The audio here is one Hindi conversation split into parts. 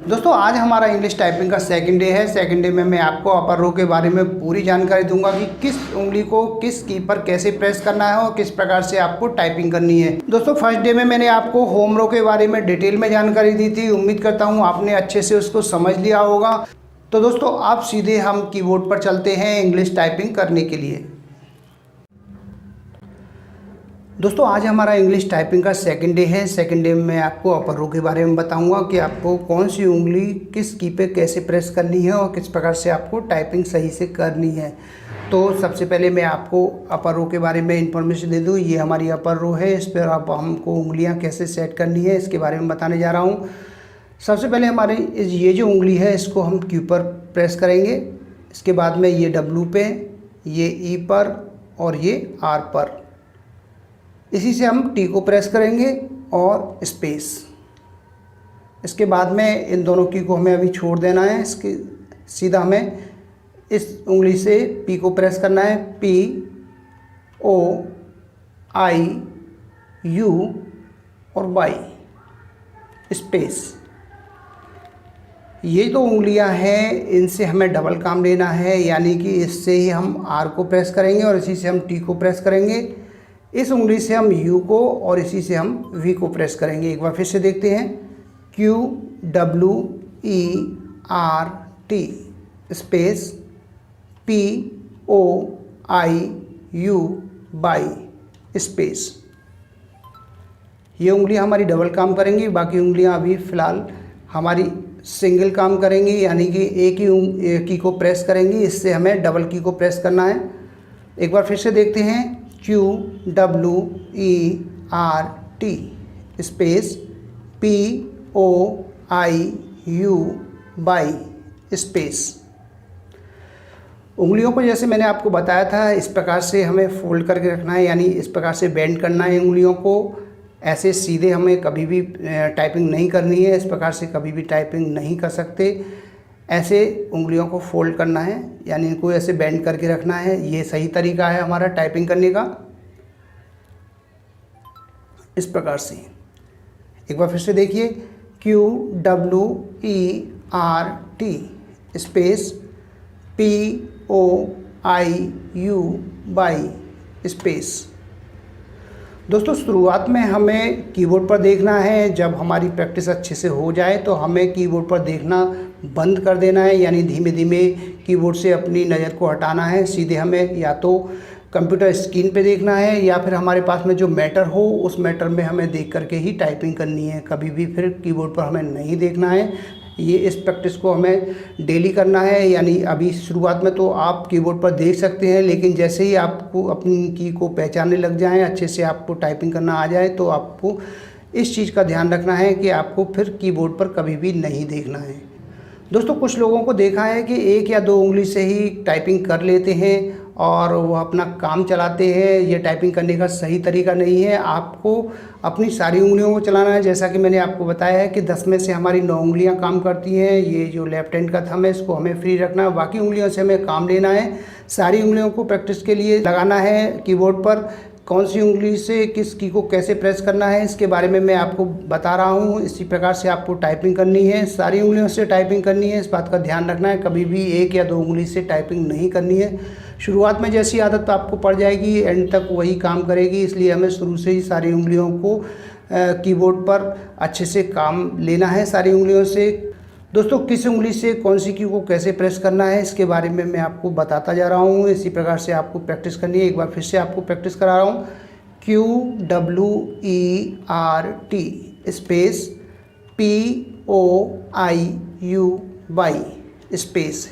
दोस्तों आज हमारा इंग्लिश टाइपिंग का सेकंड डे है। सेकंड डे में मैं आपको अपर रो के बारे में पूरी जानकारी दूंगा कि किस उंगली को किस की पर कैसे प्रेस करना है और किस प्रकार से आपको टाइपिंग करनी है। दोस्तों फर्स्ट डे में मैंने आपको होम रो के बारे में डिटेल में जानकारी दी थी। उम्मीद करता हूँ आपने अच्छे से उसको समझ लिया होगा। तो दोस्तों आप सीधे हम कीबोर्ड पर चलते हैं इंग्लिश टाइपिंग करने के लिए। दोस्तों आज हमारा इंग्लिश टाइपिंग का सेकंड डे है। सेकंड डे में मैं आपको अपर रो के बारे में बताऊंगा कि आपको कौन सी उंगली किस की पे कैसे प्रेस करनी है और किस प्रकार से आपको टाइपिंग सही से करनी है। तो सबसे पहले मैं आपको अपर रो के बारे में इंफॉर्मेशन दे दूं। ये हमारी अपर रो है, इस पर अब हमको उंगलियाँ कैसे सेट करनी है इसके बारे में बताने जा रहा हूँ। सबसे पहले हमारी ये जो उंगली है इसको हम क्यू पर प्रेस करेंगे। इसके बाद में ये डब्ल्यू पे, ये ई पर और ये आर पर। इसी से हम टी को प्रेस करेंगे और स्पेस। इसके बाद में इन दोनों की को हमें अभी छोड़ देना है। इसके सीधा हमें इस उंगली से पी को प्रेस करना है। पी ओ आई यू और वाई स्पेस। ये दो उंगलियां हैं, इनसे हमें डबल काम लेना है, यानी कि इससे ही हम आर को प्रेस करेंगे और इसी से हम टी को प्रेस करेंगे। इस उंगली से हम यू को और इसी से हम वी को प्रेस करेंगे। एक बार फिर से देखते हैं। Q W E R T space P O I U Y space. ये उंगलियां हमारी डबल काम करेंगी, बाकी उंगलियां अभी फ़िलहाल हमारी सिंगल काम करेंगी, यानी कि एक ही की को प्रेस करेंगी। इससे हमें डबल की को प्रेस करना है। एक बार फिर से देखते हैं। Q W E R T space P O I U Y space. उंगलियों को जैसे मैंने आपको बताया था इस प्रकार से हमें फोल्ड करके रखना है, यानी इस प्रकार से बेंड करना है उंगलियों को। ऐसे सीधे हमें कभी भी टाइपिंग नहीं करनी है, इस प्रकार से कभी भी टाइपिंग नहीं कर सकते। ऐसे उंगलियों को फोल्ड करना है, यानी इनको ऐसे बेंड करके रखना है। ये सही तरीका है हमारा टाइपिंग करने का। इस प्रकार से एक बार फिर से देखिए। Q W E R T space P O I U Y space. दोस्तों शुरुआत में हमें कीबोर्ड पर देखना है। जब हमारी प्रैक्टिस अच्छे से हो जाए तो हमें कीबोर्ड पर देखना बंद कर देना है, यानी धीमे धीमे कीबोर्ड से अपनी नज़र को हटाना है। सीधे हमें या तो कंप्यूटर स्क्रीन पे देखना है या फिर हमारे पास में जो मैटर हो उस मैटर में हमें देख करके ही टाइपिंग करनी है। कभी भी फिर कीबोर्ड पर हमें नहीं देखना है। ये इस प्रैक्टिस को हमें डेली करना है, यानी अभी शुरुआत में तो आप कीबोर्ड पर देख सकते हैं, लेकिन जैसे ही आपको अपनी की को पहचानने लग जाएं, अच्छे से आपको टाइपिंग करना आ जाए, तो आपको इस चीज़ का ध्यान रखना है कि आपको फिर कीबोर्ड पर कभी भी नहीं देखना है। दोस्तों कुछ लोगों को देखा है कि एक या दो उंगली से ही टाइपिंग कर लेते हैं और वो अपना काम चलाते हैं। ये टाइपिंग करने का सही तरीका नहीं है। आपको अपनी सारी उंगलियों को चलाना है। जैसा कि मैंने आपको बताया है कि 10 में से हमारी 9 उंगलियां काम करती हैं। ये जो लेफ्ट हैंड का थंब है इसको हमें फ्री रखना है, बाकी उंगलियों से हमें काम लेना है। सारी उंगलियों को प्रैक्टिस के लिए लगाना है कीबोर्ड पर। कौन सी उंगली से किस की को कैसे प्रेस करना है इसके बारे में मैं आपको बता रहा हूँ। इसी प्रकार से आपको टाइपिंग करनी है, सारी उंगलियों से टाइपिंग करनी है। इस बात का ध्यान रखना है, कभी भी एक या दो उंगली से टाइपिंग नहीं करनी है। शुरुआत में जैसी आदत आपको पड़ जाएगी एंड तक वही काम करेगी, इसलिए हमें शुरू से ही सारी उंगलियों को कीबोर्ड पर अच्छे से काम लेना है सारी उंगलियों से। दोस्तों किस उंगली से कौन सी की को कैसे प्रेस करना है इसके बारे में मैं आपको बताता जा रहा हूँ। इसी प्रकार से आपको प्रैक्टिस करनी है। एक बार फिर से आपको प्रैक्टिस करा रहा हूँ। Q W E R T space P O I U Y space.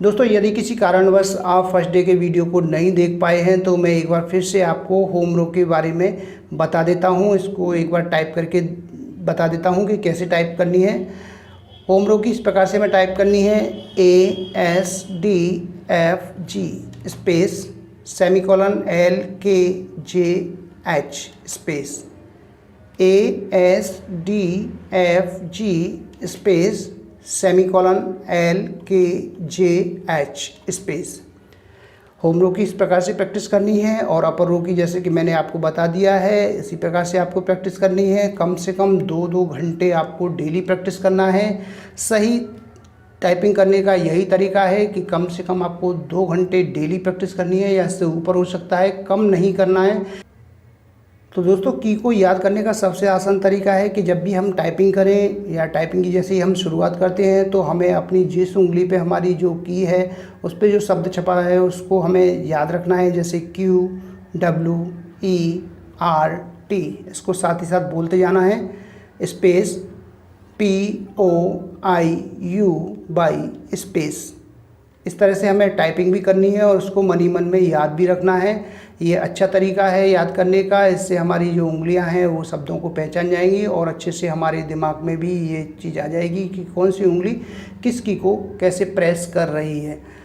दोस्तों यदि किसी कारणवश आप फर्स्ट डे के वीडियो को नहीं देख पाए हैं तो मैं एक बार फिर से आपको होम रो के बारे में बता देता हूँ। इसको एक बार टाइप करके बता देता हूँ कि कैसे टाइप करनी है। होम रो की इस प्रकार से मैं टाइप करनी है। A S D F G space semicolon L K J H space A S D F G space semicolon L K J H space. Home row की इस प्रकार से प्रैक्टिस करनी है और अपर रो की जैसे कि मैंने आपको बता दिया है इसी प्रकार से आपको प्रैक्टिस करनी है। कम से कम 2-2 घंटे आपको डेली प्रैक्टिस करना है। सही टाइपिंग करने का यही तरीका है कि कम से कम आपको 2 घंटे डेली प्रैक्टिस करनी है या इससे ऊपर हो सकता है, कम नहीं करना है। तो दोस्तों की को याद करने का सबसे आसान तरीका है कि जब भी हम टाइपिंग करें या टाइपिंग की जैसे ही हम शुरुआत करते हैं तो हमें अपनी जिस उंगली पे हमारी जो की है उस पे जो शब्द छपा है उसको हमें याद रखना है, जैसे QWERT, इसको साथ ही साथ बोलते जाना है। स्पेस POIU स्पेस, इस तरह से हमें टाइपिंग भी करनी है और उसको मन ही मन में याद भी रखना है। ये अच्छा तरीका है याद करने का, इससे हमारी जो उंगलियां हैं वो शब्दों को पहचान जाएंगी और अच्छे से हमारे दिमाग में भी ये चीज़ आ जाएगी कि कौन सी उंगली किस की को कैसे प्रेस कर रही है।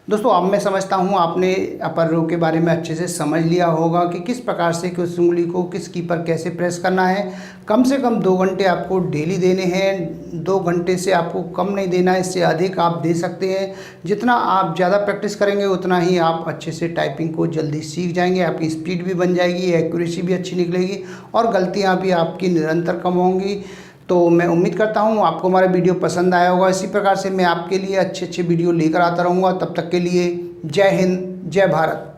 दोस्तों अब मैं समझता हूँ आपने अपर रो के बारे में अच्छे से समझ लिया होगा कि किस प्रकार से किस उंगली को किस की पर कैसे प्रेस करना है। कम से कम 2 घंटे आपको डेली देने हैं, 2 घंटे से आपको कम नहीं देना है, इससे अधिक आप दे सकते हैं। जितना आप ज़्यादा प्रैक्टिस करेंगे उतना ही आप अच्छे से टाइपिंग को जल्दी सीख जाएंगे, आपकी स्पीड भी बन जाएगी, एक्यूरेसी भी अच्छी निकलेगी और गलतियाँ भी आपकी निरंतर कम होंगी। तो मैं उम्मीद करता हूँ आपको हमारा वीडियो पसंद आया होगा। इसी प्रकार से मैं आपके लिए अच्छे अच्छे वीडियो लेकर आता रहूँगा। तब तक के लिए जय हिंद, जय भारत।